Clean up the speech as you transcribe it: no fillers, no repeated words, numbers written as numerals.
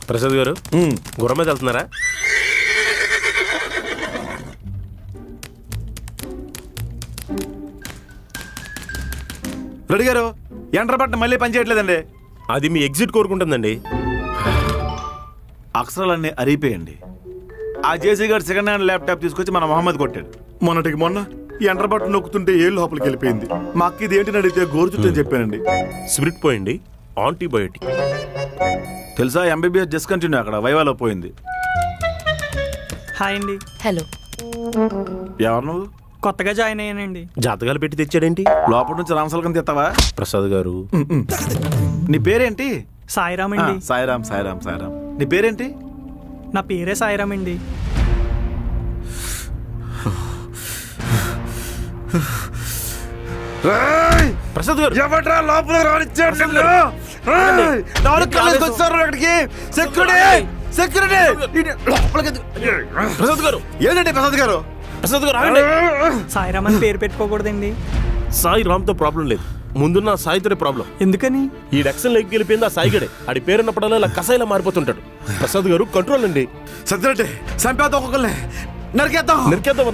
ప్రసాద్ గారు గుర్రం మీద వెళ్తున్నారా? రెడ్డి గారు ఎంటర్ బట్టన్ మళ్ళీ పనిచేయట్లేదండి. అది మీ ఎగ్జిట్ కోరుకుంటుందండి. అక్షరాలన్నీ అరిగిపోయండి. ఆ జేసీ గారు సెకండ్ హ్యాండ్ ల్యాప్టాప్ తీసుకొచ్చి మన మొహమ్మద్ కొట్టాడు. మొన్నటికి మొన్న ఎంటర్ బట్టన్ నొక్కుతుంటే ఏ లోపలికి వెళ్ళిపోయింది. మా అక్క ఇది ఏంటి అడిగితే గోరుచుట్టని చెప్పానండి. స్పిరిట్ పోయింది, యాంటీబయోటిక్. తెలుసా ఎంబీబీఎస్ డిస్కంటిన్యూ అక్కడ వైవాలో పోయింది. హాయ్ అండి. హలో. ఎవరు నువ్వు? కొత్తగా జాయిన్ అయ్యానండి. జాతకాలు పెట్టి తెచ్చాడేంటి? లోపల నుంచి రామసలకం తెస్తావా? ప్రసాద్ గారు నీ పేరేంటి? సాయిరామ్ అండి. సాయిరామ్ సాయిరామ్ సాయిరామ్. నీ పేరేంటి? నా పేరే సాయిరామ్ అండి. ప్రసాద్ గారు ఎవడ్రా లోపల రానిచ్చాడు? ప్రసాద్ గారు ఏంటండి ప్రసాద్ గారు? ప్రసాద్ గారు ఆగండి. సాయిరామ్ అని పేరు పెట్టుకోకూడదండి. సాయి రామ్తో ప్రాబ్లం లేదు, ముందున్న సాయితోనే ప్రాబ్లం. ఎందుకని? ఈ డక్షన్ లెక్కి వెళ్ళిపోయింది ఆ సాయిగడే. ఆడి పేరున్నప్పుడల్లా ఇలా కసాయిలా మారిపోతుంటాడు. ప్రసాద్ గారు కంట్రోల్ అండి. సత్యరెడ్డి చంపేద్దాం, ఒక్కొక్కరిని నరికేద్దాం. నరికేద్దాం.